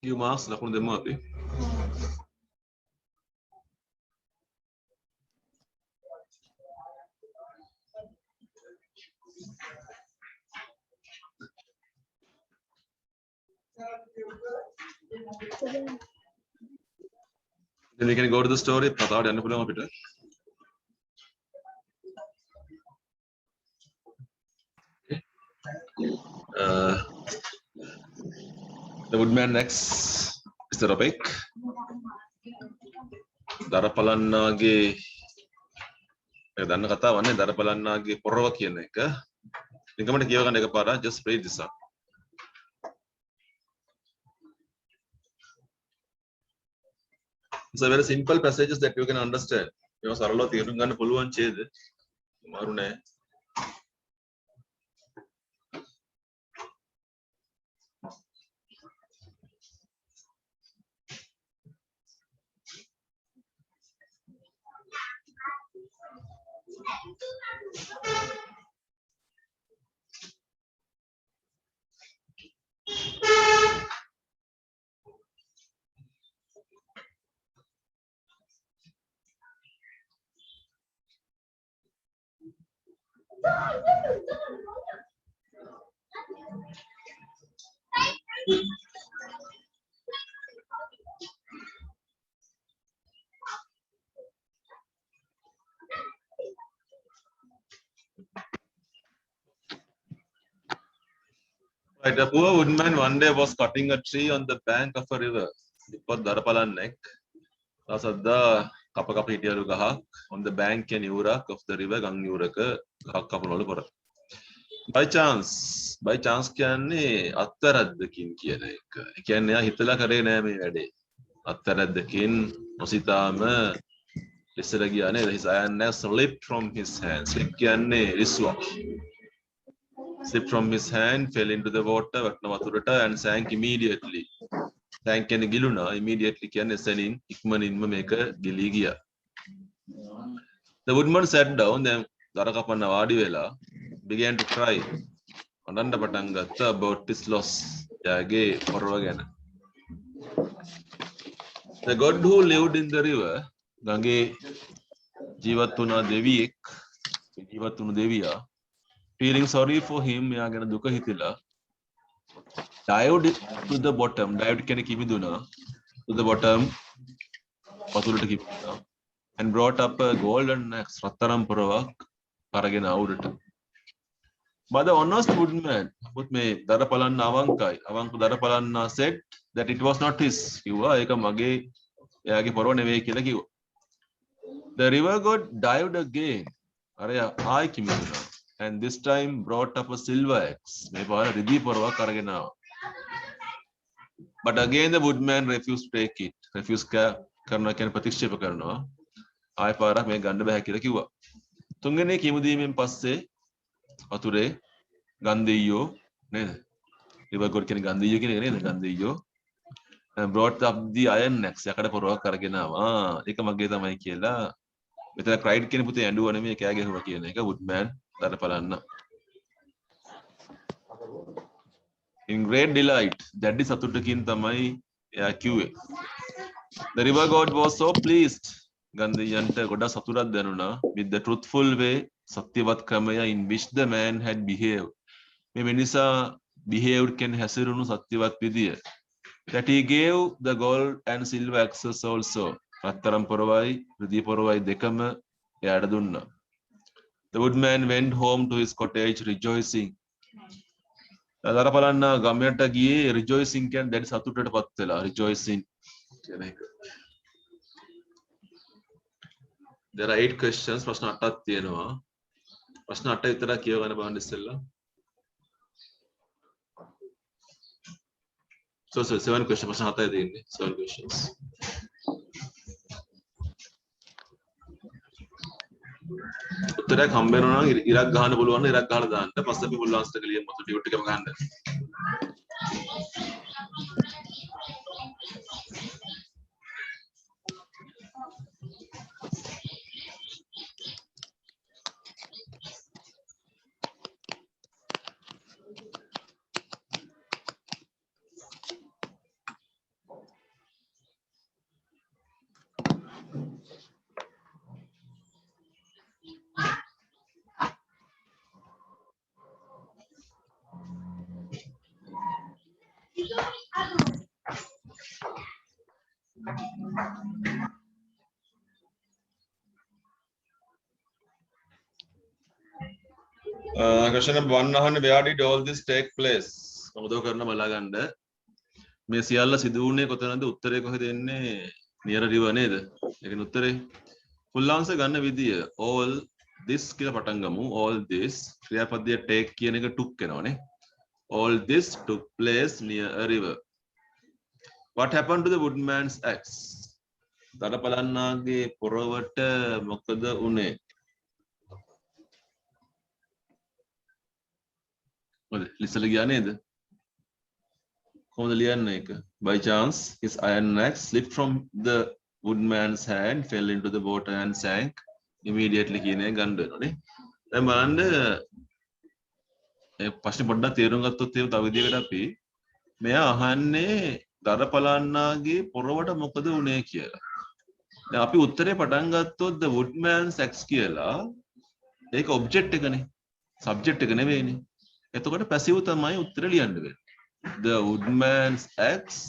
Give marks ලකුණු දෙමු අපි. Then we can go to the story. කතාවට යන්න පුළුවන් අපිට. The woodman next is the topic. දරපලන්නාගේ දන්න කතාවන්නේ දරපලන්නාගේ පොරව කියන එක. නිකමට කියව ගන්න එකපාරට just read this up. It's a very simple passages that you can understand. මේවා සරලව තේරුම් ගන්න පුළුවන් ඡේද. මාරු නෑ. Right, a poor woodman one day was cutting a tree on the bank of a river. Ipot දරපලන්නෙක් රසද්දා කප කප හිටියලු ගහක් on the bank and යූරක් of the river ගම් යූරක ගහක් කපනවලු පොර. By chance කියන්නේ අත්තරද්දකින් කියන එක. ඒ කියන්නේ එයා හිතලා කරේ නෑ මේ වැඩේ. අත්තරද්දකින් නොසිතාම ඉස්සර ගියා නේද? His iron slipped from his hand. Slip කියන්නේ රිස්වා. Slipped from his hand, fell into the water, වටන වතුරට and sank immediately. Sank කියන්නේ ගිලුණා. Immediately කියන්නේ එසනින් ඉක්මනින්ම මේක ගිලී ගියා. The woodman sat down, then දර කපන්න වාඩි වෙලා began to cry. අඬන්න පටන් ගත්තා about his loss. එයාගේ පොරව ගැන. The god who lived in the river, ගඟේ ජීවත් වුණා දෙවියෙක්, ජීවත් වුණු දෙවියා feeling sorry for him, එයා ගැන දුක හිතිලා dived to the bottom, dived කියන්නේ කිමිදුනා, to the bottom වතුරට කිමිදුනා and brought up a golden axe, රත්තරන් පොරවක් අරගෙන අවුරට. But the honest woodman, පුත් මේ දරපලන්න අවංකයි, අවංක දරපලන්නා said that it was not his. කිව්වා ඒක මගේ එයාගේ පොරව නෙවෙයි කියලා කිව්වා. The river god dived again, අර ආයි කිමිදුනා, and this time brought up a silver axe. මේ පාර රිදී පොරවක් අරගෙන ආවා. But again the woodman refused to take it. Refuse කරනවා කියන්නේ ප්‍රතික්ෂේප කරනවා. ආයි පාරක් මේ ගන්න බෑ කියලා කිව්වා. තුන්වෙනි කිමුදීමෙන් පස්සේ වතුරේ ගන්ධෙයියෝ නේද? river god කියන්නේ ගන්ධෙයියෝ කියන එක නේද? ගන්ධෙයියෝ brought up the iron axe. යකඩ පොරවක් අරගෙන ආවා. ඒක මගේ තමයි කියලා. මෙතන cried කියන පුතේ ඇඬුවා නෙමෙයි කෑ ගැහුවා කියන එක woodman දරපලන්න. In great delight, දැඩි සතුටකින් තමයි එයා කිව්වේ. The river god was so pleased. ගන්ධයන්ට ගොඩක් සතුටක් දැනුණා with the truthful way, සත්‍යවත් ක්‍රමය in which the man had behaved. මේ මිනිසා behaved කියන හැසිරුණු සත්‍යවත් විදිය. That he gave the gold and silver axes also. රත්තරන් පොරවයි රිදී පොරවයි දෙකම එයාට දුන්නා. The woodman went home to his cottage rejoicing. දරපලන්න ගමයට ගියේ rejoicing කියන්නේ දැඩි සතුටටපත් වෙලා rejoicing කියන එක. There are 8 questions. ප්‍රශ්න 8ක් තියෙනවා. ප්‍රශ්න 8 විතරක් කියව ගන්න බලන්න ඉස්සෙල්ලා. So 7 questions. ප්‍රශ්න 7යි තියෙන්නේ. 7 questions. උත්තරයක් හම්බ වෙනවා නම් ඉරක් ගහන්න පුළුවන් නම් ඉරක් ගහලා දාන්න. පස්සේ අපි මුල් ආන්සර් එක ලියමු. මොකද ඩියුට් එකම ගන්න. Question number 1 අහන්නේ where did all this take place? මොකද කරන්න බලා ගන්න. මේ සියල්ල සිදු වුණේ කොතනද? උත්තරේ කොහෙද එන්නේ? near river නේද? ඒකනේ උත්තරේ. full answer ගන්න විදිය all this කියලා පටන් ගමු. all this ක්‍රියාපදයේ take කියන එක took වෙනවනේ. all this took place near a river. What happened to the woodman's axe? දඩපලන්නාගේ පොරවට මොකද උනේ? මොකද ලිස්සල ගියා නේද? කොහොමද ලියන්නේ ඒක? By chance his iron axe slipped from the woodman's hand, fell into the water and sank immediately කියන එක ගන්න වෙනවනේ. දැන් බලන්න ඒ ප්‍රශ්නේ පොඩ්ඩක් තේරුම් ගත්තොත් තව විදිහකට අපි මෙයා අහන්නේ දඩපලන්නාගේ පොරවට මොකද උනේ කියලා. දැන් අපි උත්තරේ පටන් ගත්තොත් the woodman's axe කියලා ඒක ඔබ්ජෙක්ට් එකනේ. සබ්ජෙක්ට් එක නෙවෙයිනේ. එතකොට පැසිව් තමයි උත්තර ලියන්න වෙන්නේ. The woodman's axe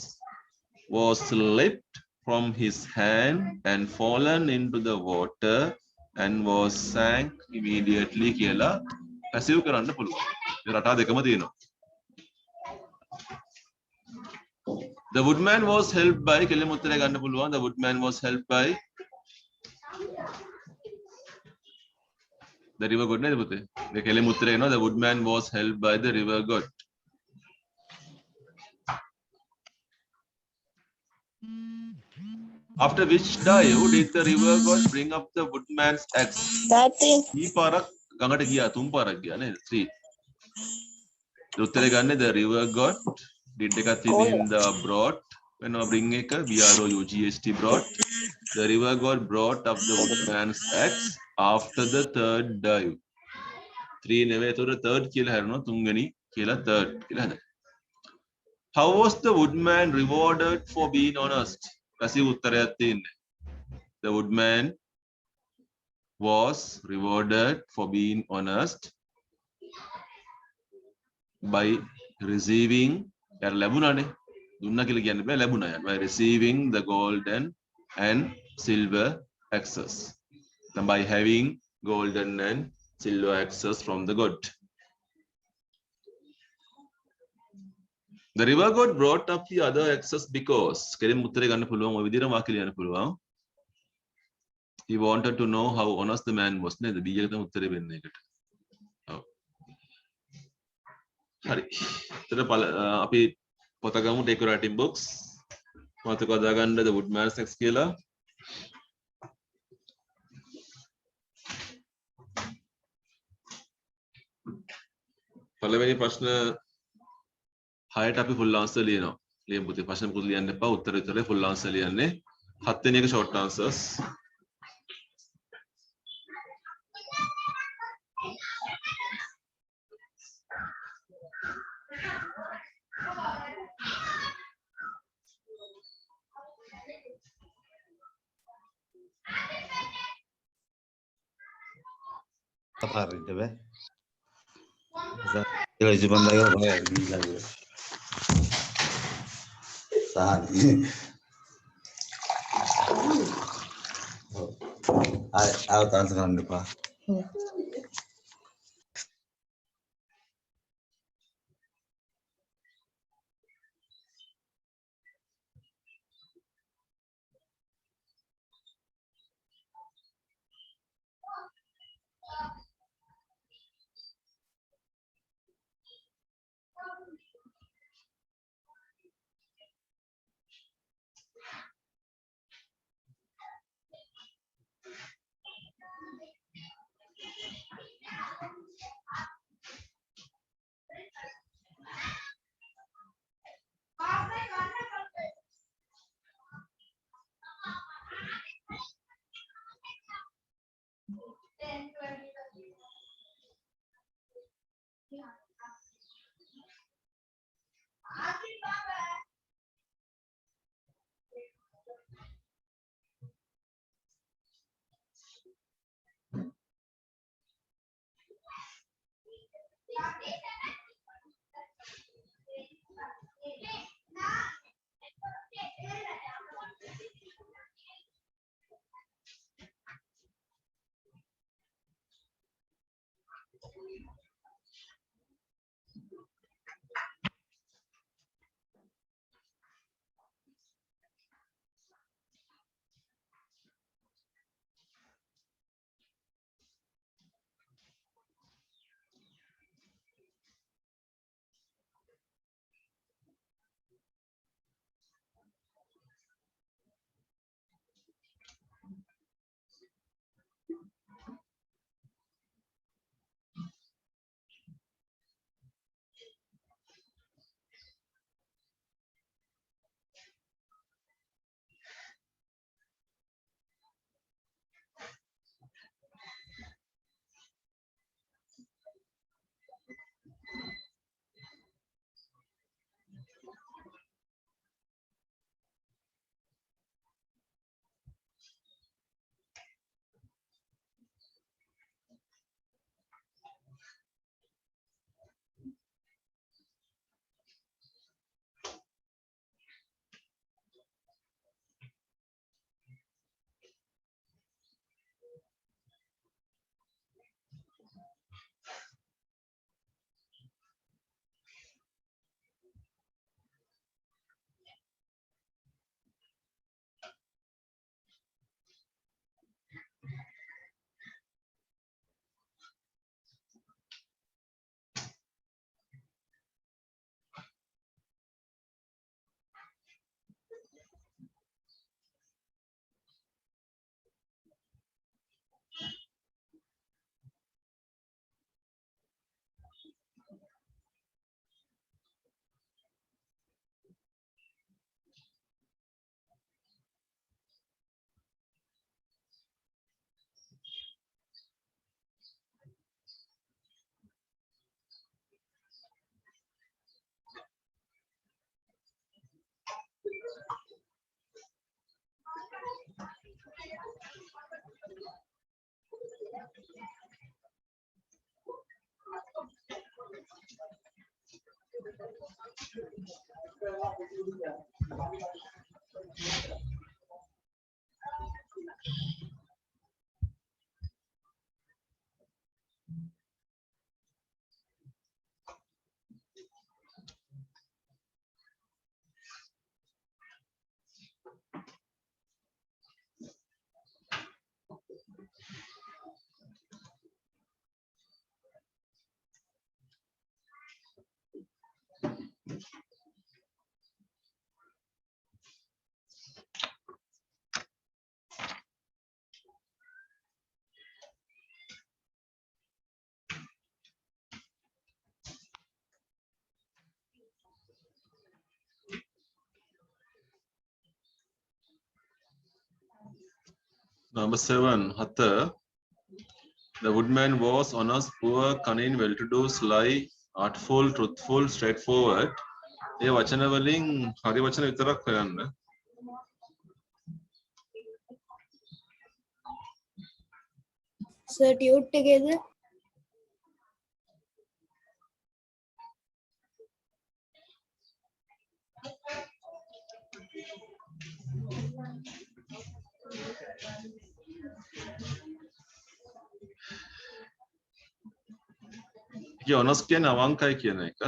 was slipped from his hand and fallen into the water and was sank immediately කියලා පැසිව් කරන්න පුළුවන්. මේ රටා දෙකම තියෙනවා. The woodman was helped by කෙලිම උත්තරය ගන්න පුළුවන්. The woodman was helped by the river god නේද පුතේ? මේ කෙලිම උත්තරය එනවා. The woodman was helped by the river god. After which dive did the river god bring up the woodman's axe? මේ පාරක් ගඟට ගියා, තුන් පාරක් ගියා නේද? 3. උත්තරය ගන්න the river god did එකක් තියෙන the brought වෙනවා bring එක BROUGHT brought. The river god brought up the woodman's axe after the third dive. 3 නෙවෙයි, ඒතකොට third කියලා හැරෙනවා, තුන්වෙනි කියලා third කියලා හදන්න. How was the woodman rewarded for being honest? Passive උත්තරයක් තියෙන්නේ. The woodman was rewarded for being honest by receiving यार ලැබුණානේ. දුන්නා කියලා කියන්න බෑ, ලැබුණා යන්න. By receiving the golden and silver axes. Then by having golden and silver axes from the god. The river god brought up the other axes because කෙලින් උත්තරේ ගන්න පුළුවන්, ඔය විදිහට වාක්‍ය ලියන්න පුළුවන්. He wanted to know how honest the man was නේද? B එක තමයි උත්තරේ වෙන්නේ ඒකට. ඔව්. හරි. එතකොට අපි පොත ගමු take writing books. මතක හදාගන්න the woodman's axe කියලා. පළවෙනි ප්‍රශ්න 6ට අපි full answer ලියනවා. ලියමු පුතේ. ප්‍රශ්න මොකද ලියන්න එපා. උත්තර විතරේ full answer ලියන්නේ. 7 වෙනි එක short answers. Tapar itu be. Kalau cuma lagi apa ya gila gue. Saat ini. Aku tahu sekarang depan. Number 7, Hatha. The woodman was honest, poor, cunning, well-to-do, sly, artful, truthful, straightforward. ये वचन वलिंग हरी वचन वितरक करන්න. Sir, tute together. ये honest කියන්නේ අවංකයි කියන එක.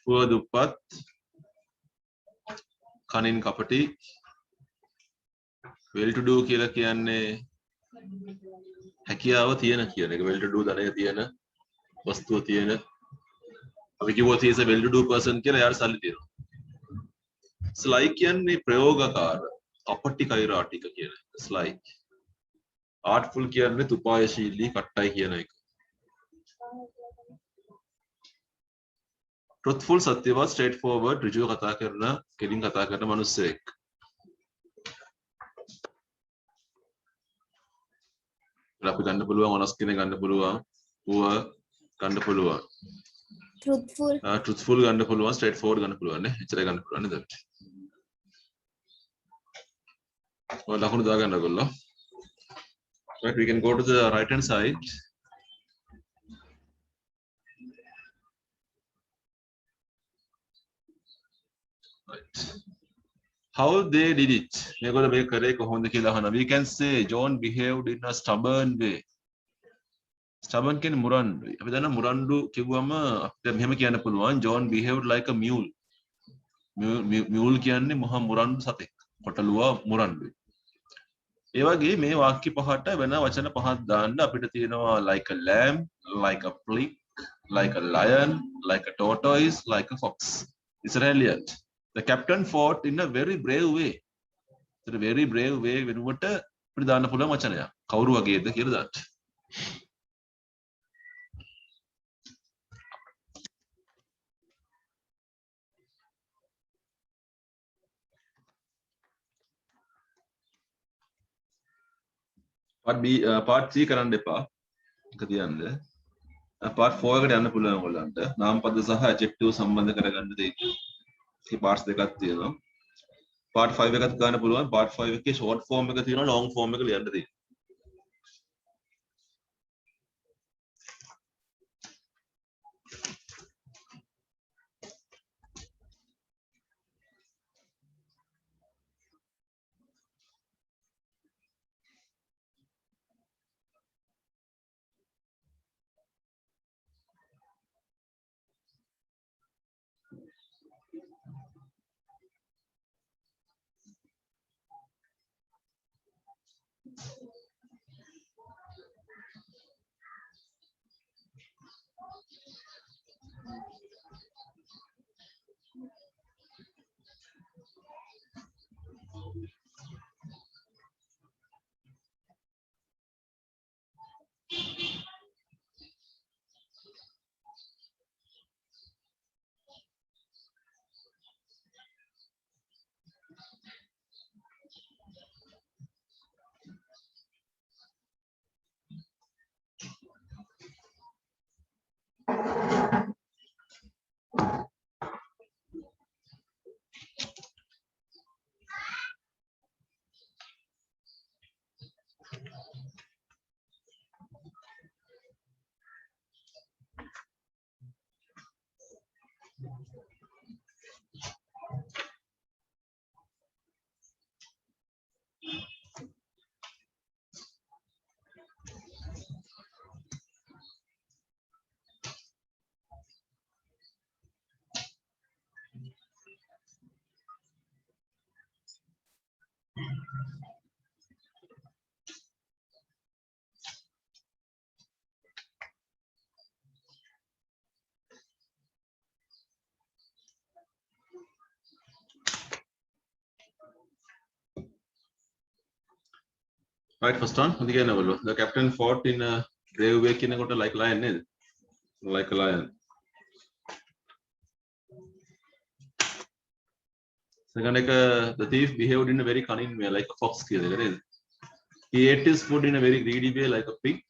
poor දුප්පත්, cunning කපටි, well to do කියලා කියන්නේ හැකියාව තියෙන කියන එක. well to do ධනය තියෙන, වස්තුව තියෙන. අපි කිව්වොත් he is a well to do person කියලා එයාට සල්ලි තියෙනවා. sly කියන්නේ ප්‍රයෝගකාර, කපටි කෛරාටික කියන එක. sly. artful කියන්නේ තුපායශීලී, කට්ටයි කියන එක. truthful සත්‍යවත්, straightforward, ඍජුව කතා කරන, කෙලින් කතා කරන මිනිස්සෙක්. අපි ගන්න පුළුවන් honest කෙනෙක් ගන්න පුළුවන්, poor ගන්න පුළුවන්. Truthful. truthful ගන්න පුළුවන්, straightforward ගන්න පුළුවන් නේ. එච්චරයි ගන්න පුළුවන් නේද? ඔය ලකුණු දාගන්න ඔයගොල්ලෝ. Right, we can go to the right hand side. Right. How they did it? මේගොල්ලෝ මේක කරේ කොහොමද කියලා අහනවා. We can say John behaved in a stubborn way. stubborn කියන්නේ මුරණ්ඩුයි. අපි දන්නා මුරණ්ඩු කිව්වම අපිට මෙහෙම කියන්න පුළුවන් John behaved like a mule. mule කියන්නේ මහා මුරණ්ඩු සතෙක්. කොටලුවා මුරණ්ඩුයි. ඒ වගේ මේ වාක්‍ය පහට වෙන වචන පහක් දාන්න අපිට තියෙනවා like a lamb, like a pig, like a lion, like a tortoise, like a fox. Israelite. The captain fought in a very brave way. So a very brave way වෙනුවට අපිට දාන්න පුළුවන් වචනයක්. කවුරු වගේද කියලා දාන්න. part B part 3 කරන්න එපා. එක තියන්න. part 4 එකට යන්න පුළුවන් ඔයගොල්ලන්ට. නාමපද සහ adjective සම්බන්ධ කරගන්න දෙයක්. මේ parts දෙකක් තියෙනවා. part 5 එකත් ගන්න පුළුවන්. part 5 එකේ short form එක තියෙනවා, long form එක ලියන්න තියෙනවා. Right, first one. The captain fought in a brave way like lion, like a lion. Second, the thief behaved in a very cunning way, like a fox. He ate his food in a very greedy way, like a pig.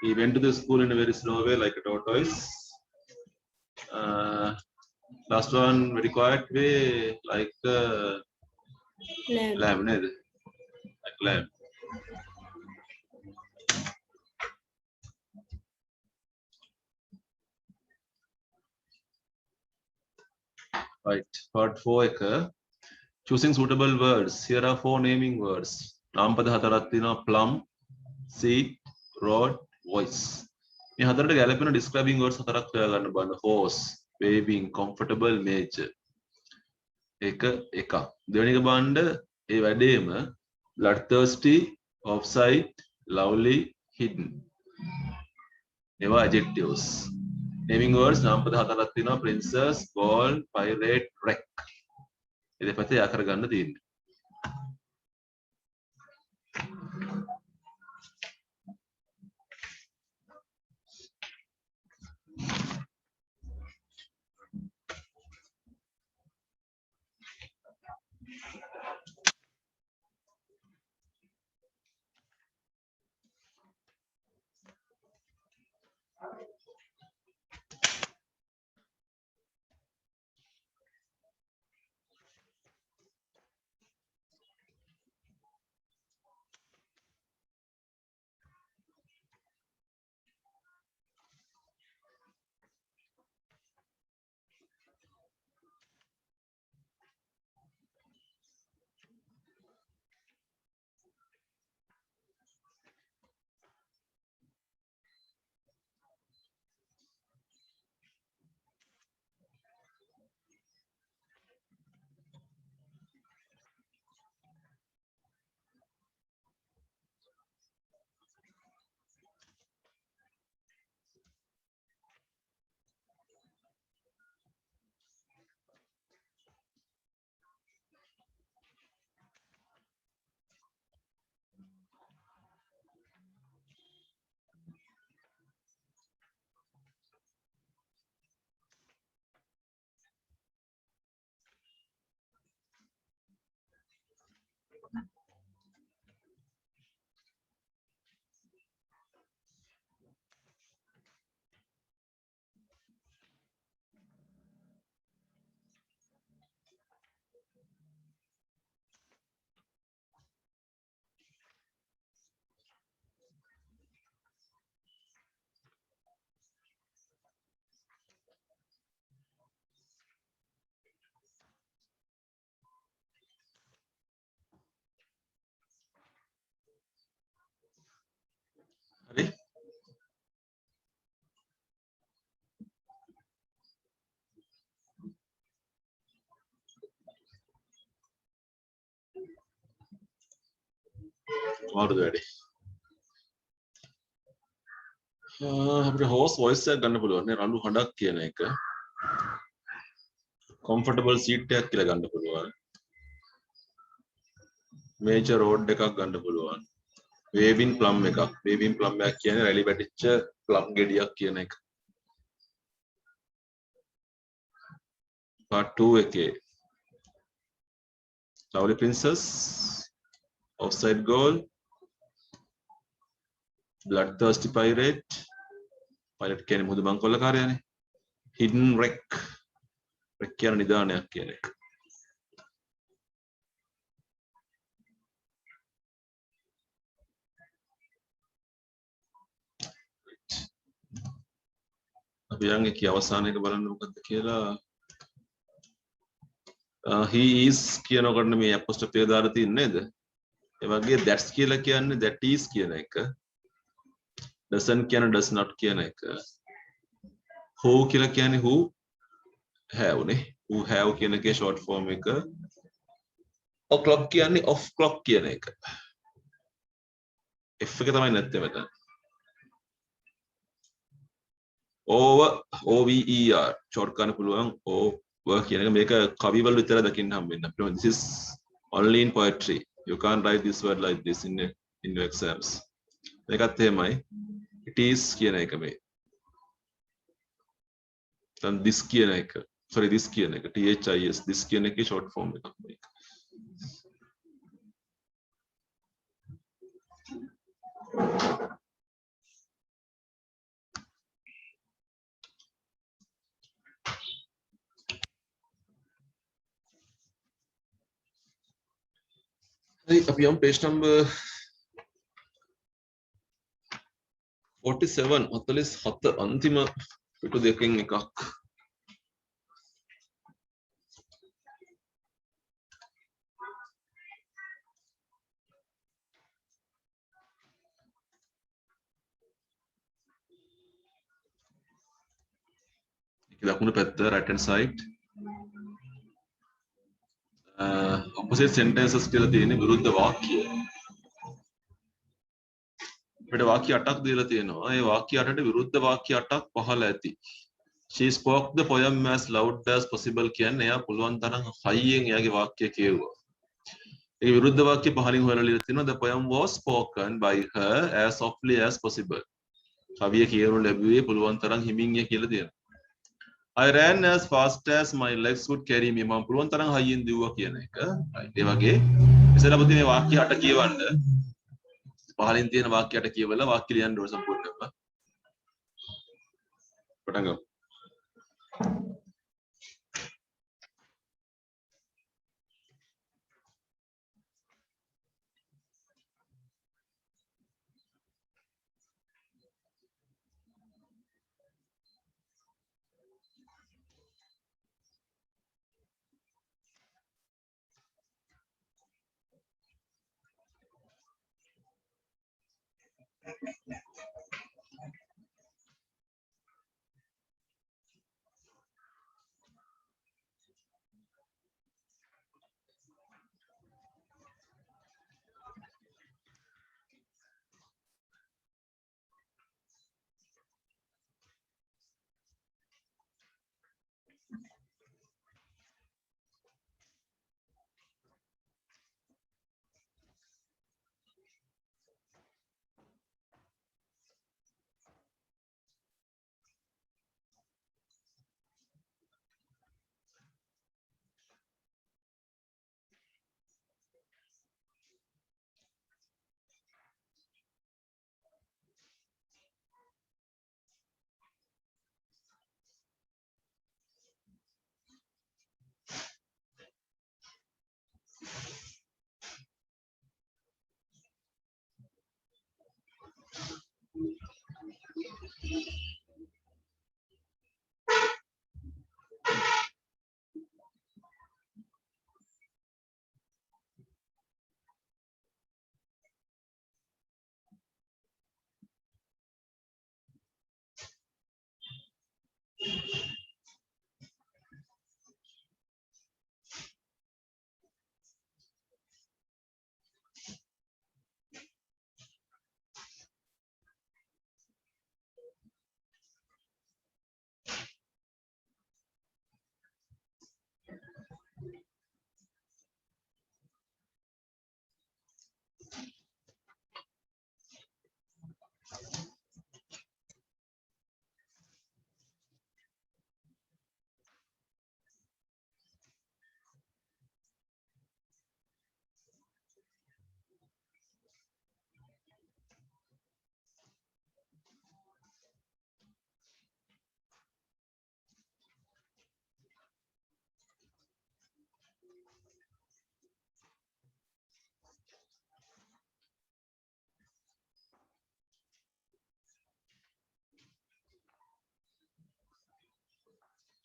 He went to the school in a very slow way, like a tortoise. Last one, very quiet way, like a lamb, like lamb. Right, part 4. Choosing suitable words. Here are 4 naming words. Nampada hataratina, plum, seed, rod, voice. මේ හතරට ගැලපෙන describing words හතරක් හොයාගන්න බලන්න. Horse, waving, comfortable, nature. එක. දෙවෙනි එක බලන්න ඒ වැඩේම bloodthirsty, offside, lovely, hidden. ඒවා adjectives. Naming words නාමපද හතරක් තියෙනවා. princess, ball, pirate, wreck. ඒ දෙපැත්තේ යා කරගන්න තියෙන්නේ. හරි මාරුද වැඩි අපිට horse voice එකක් ගන්න පුළුවන් නේ රළු හඬක් කියන එක comfortable seat එකක් කියලා ගන්න පුළුවන් major road එකක් ගන්න පුළුවන් waving plum එකක් waving plum එකක් කියන්නේ රැලි වැටිච්ච plum ගෙඩියක් කියන එක part 2 එකේ lovely princess offside goal bloodthirsty pirate කියන්නේ මුදු බංකොල්ලකාරයානේ hidden wreck wreck කියන නිදානයක් කියන එක අපි යන් එකේ අවසාන එක බලන්න මොකද්ද කියලා he is කියනකොට මේ apostrophe එක දාලා තියන්නේ නේද? ඒ වගේ that's කියලා කියන්නේ that is කියන එක. doesn't කියන does not කියන එක. who කියලා කියන්නේ who have නේ. who have කියන එකේ short form එක. o'clock කියන්නේ off clock කියන එක. F එක තමයි නැත්තේ මෙතන. over short කරන්න පුළුවන් over කියන එක මේක කවිවල විතර දකින්න හම්බෙන්න. this is only in poetry. You can't write this word like this in your exams. මේකත් එහෙමයි. It is කියන එක මේ. then this කියන එක. sorry this කියන එක. THIS this කියන එකේ short form එකක් මේක. අපි යමු page number 47 47 අන්තිම පිටු දෙකෙන් එකක්. දකුණු පැත්ත right hand side opposite sentences කියලා තියෙන්නේ විරුද්ධ වාක්‍ය. අපිට වාක්‍ය 8ක් දීලා තියෙනවා. ඒ වාක්‍ය 8ට විරුද්ධ වාක්‍ය 8ක් පහළ ඇති. She spoke the poem as loud as possible කියන්නේ එයා පුළුවන් තරම් හයියෙන් එයාගේ වාක්‍ය කියුවා. ඒ විරුද්ධ වාක්‍ය පහලින් හොයලා ලියලා තියෙනවා the poem was spoken by her as softly as possible. කවිය කියවනු ලැබුවේ පුළුවන් තරම් හිමින් කියලා තියෙනවා. I ran as fast as my legs could carry me. මම පුළුවන් තරම් හයියෙන් දිව්වා කියන එක. ඒ වගේ ඉතින් අපිට මේ වාක්‍ය 8 කියවන්න පහලින් තියෙන වාක්‍ය 8 කියවලා වාක්‍ය ලියන්න ඕන සම්පූර්ණයෙන්ම. පටන් ගමු.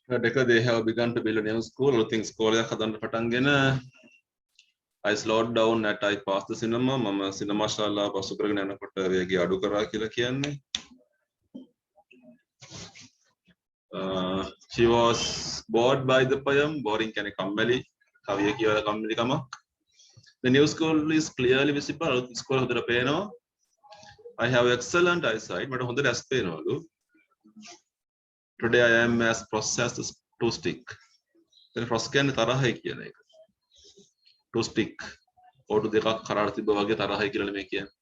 they have begun to build a new school. I think school එකක් හදන්න පටන් ගෙන I slowed down at I passed the cinema. මම cinema ශාලාව පසු කරගෙන යනකොට වේගය අඩු කරා කියලා කියන්නේ. She was bored by the poem. Boring කියන්නේ කම්මැලි. කවිය කියවලා කම්මැලිකමක්. The new school is clearly visible. School හොඳට පේනවා. I have excellent eyesight. මට හොඳට ඇස් පේනවලු. Today I am as processed to stick. then frost කියන්නේ තරහයි කියන එක. to stick. ඕටු දෙකක් කරාට තිබ්බා වගේ තරහයි කියලා මේ කියන්නේ.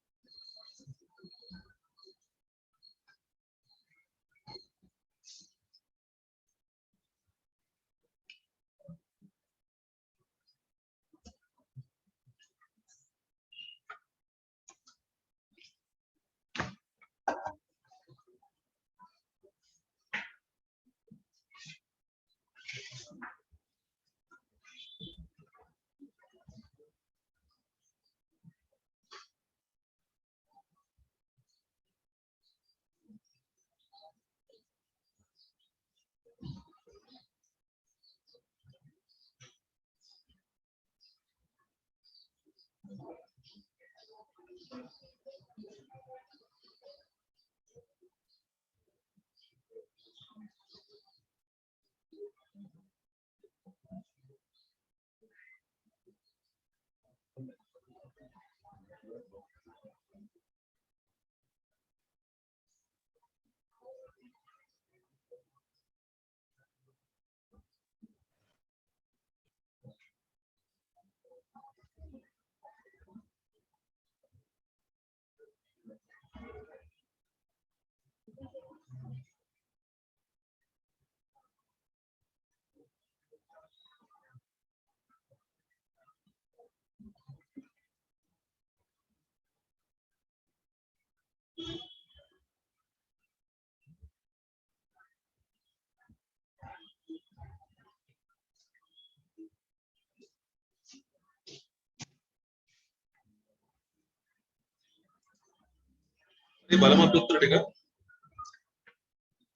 මේ බලමු උත්තර ටික.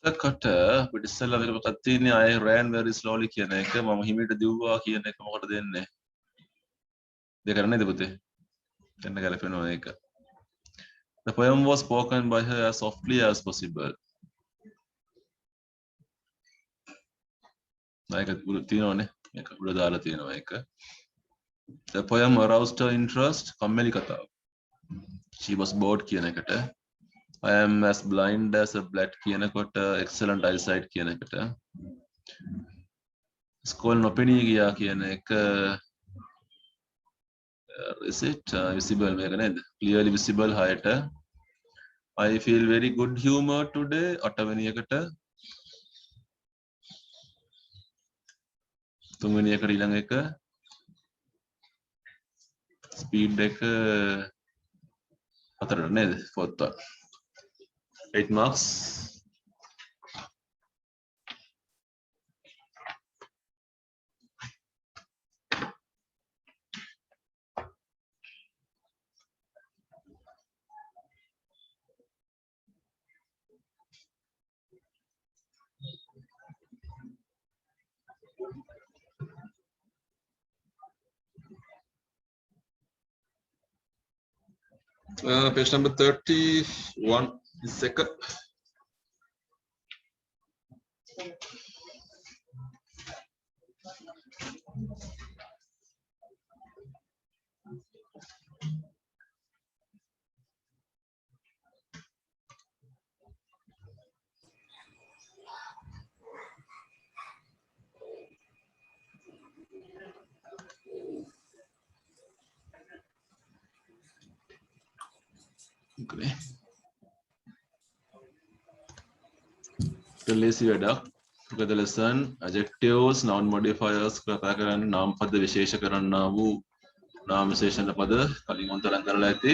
එතකොට අපිට ඉස්සෙල්ලා මේක මොකක්ද තියෙන්නේ I ran very slowly කියන එක මම හිමීට දිව්වා කියන එක මොකටද දෙන්නේ? දෙක කරන්නේ පුතේ. එන්න ගැලපෙනවා ඒක. The poem was spoken by her as softly as possible. මේක උඩ තියෙනවනේ. මේක උඩ දාලා තියෙනවා ඒක. The poem aroused her interest. කම්මැලි කතාව. She was bored කියන එකට. I am as blind as a bat කියනකොට excellent eyesight කියන එකට. School නොපෙනී ගියා කියන එක is it visible මේක නේද? Clearly visible හයට. I feel very good humor today අටවෙනි එකට. තුන්වෙනි එකට ඊළඟ එක speed එක හතරට නේද? fourth one. 8 marks. Page number 31 is second. Okay. lazy වැඩක්. Look at the lesson. Adjectives, noun modifiers කතා කරන්න නාම පද විශේෂ කරන්නා වූ නාම විශේෂණ පද කලින් උන්තරම් කරලා ඇති.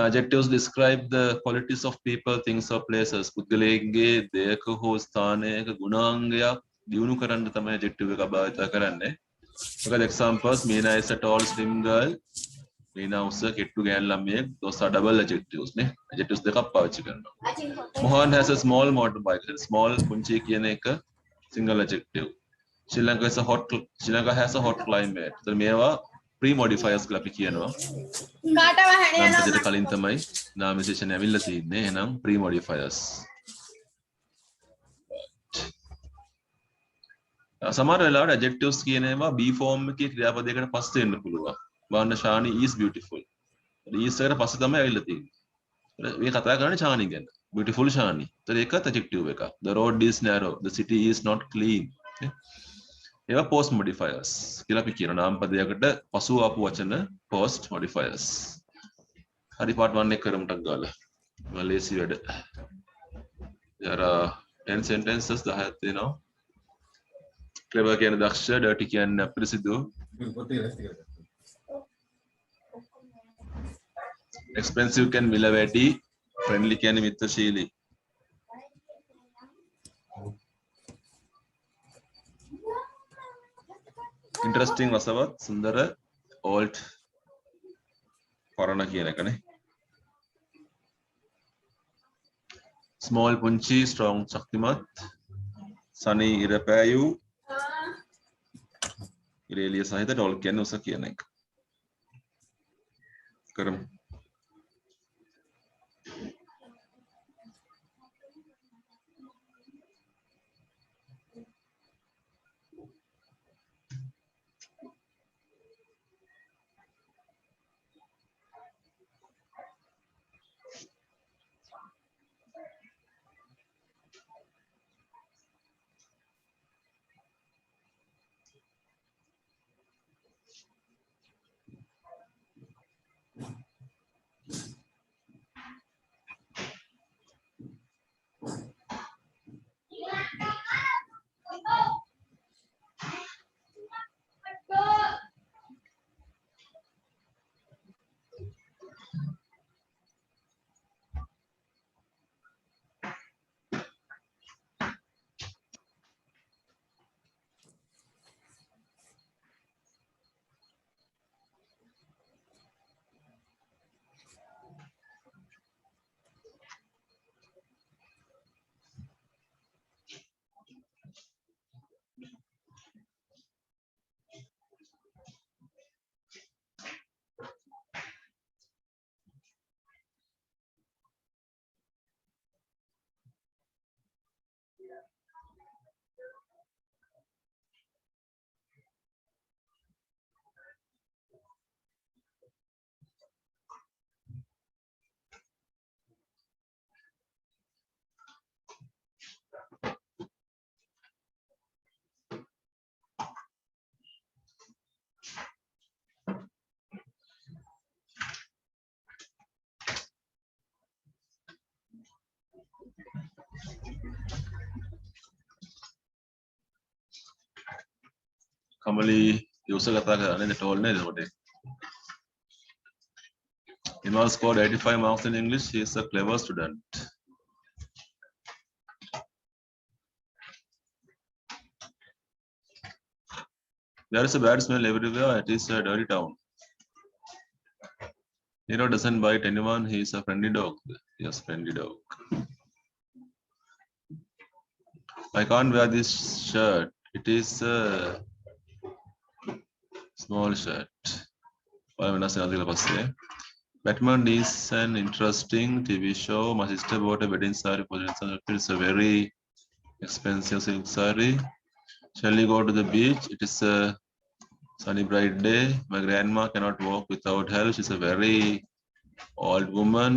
Adjectives describe the qualities of people, things or places. පුද්ගලයෙක්ගේ දෙයක හෝ ස්ථානයක ගුණාංගයක් දියුණු කරන්න තමයි adjective එක භාවිත කරන්නේ. Look at examples. Meena is a tall slim girl. Meena උස කෙට්ටු ගෑන් ළමයෙක්. Those are double adjectives නේ. Adjectives දෙකක් පාවිච්චි කරනවා. Mohan has a small motorbike. Small පුංචි කියන එක single adjective. Sri Lanka has a hot climate. So මේවා pre modifiers කියලා අපි කියනවා. නම් පදයට කලින් තමයි නාම විශේෂණ ඇවිල්ලා තියෙන්නේ. එහෙනම් pre modifiers. සමහර වෙලාවට adjectives කියන ඒවා B form එකේ ක්‍රියාපදයකට පස්සේ එන්න පුළුවන්. බලන්න Shani is beautiful. is එකට පස්සේ තමයි ඇවිල්ලා තියෙන්නේ. මේ කතා කරන්නේ Shani ගැන. Beautiful Shani. ඒතර ඒකත් adjective එකක්. The road is narrow. The city is not clean. ඒවා post modifiers. කියලා අපි කියන නාම පදයකට පසු ආපු වචන post modifiers. හරි part 1 එක කරමු ටක් ගාලා. ලේසි වැඩ. there are 10 sentences 10ක් තියෙනවා. clever කියන්නේ දක්ෂ, dirty කියන්නේ අපිරිසිදු. expensive කියන්නේ මිල වැඩි, friendly කියන්නේ මිත්‍රශීලී. interesting රසවත්, සුන්දර, old පරණ කියන එකනේ. small පුංචි, strong ශක්තිමත්, sunny ඉරපෑයු, ඉරේලිය සහිත, ඩෝල් කියන්නේ උස කියන එක. කරමු. කමලි යොස කතා කරන්නේ ටෝල් නේද මොකද? Imal scored 85 marks in English. He is a clever student. There is a bad smell everywhere. It is a dirty town. Hero doesn't bite anyone. He is a friendly dog. Yes, friendly dog. I can't wear this shirt. It is a small shirt. Batman is an interesting TV show. My sister bought a wedding saree for the It's a very expensive silk saree. Shall we go to the beach? It is a sunny bright day. My grandma cannot walk without help. She's a very old woman.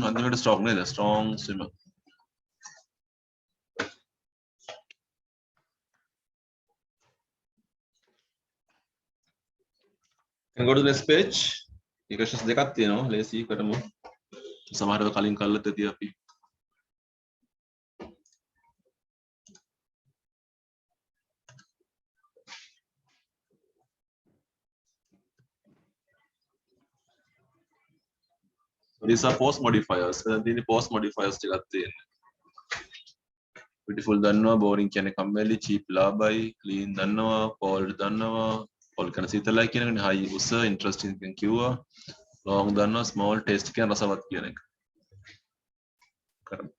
I think it is strong swimmer. Can go to the next page. You can just දෙකක් තියෙනවා. ලේසි කරමු. සමහරව කලින් කළත් ඇති අපි. So these are post modifiers. దీని post modifiers ටිකක් තියෙනවා. Beautiful දන්නවා, boring කියන්නේ කම්මැලි, cheap ලාභයි, clean දන්නවා, cold දන්නවා. All kind of සීතලයි කියන එකනේ, high උස, interesting කියන කිව්වා. long දන්නවා, small taste කියන රසවත් කියන එක. කරමු.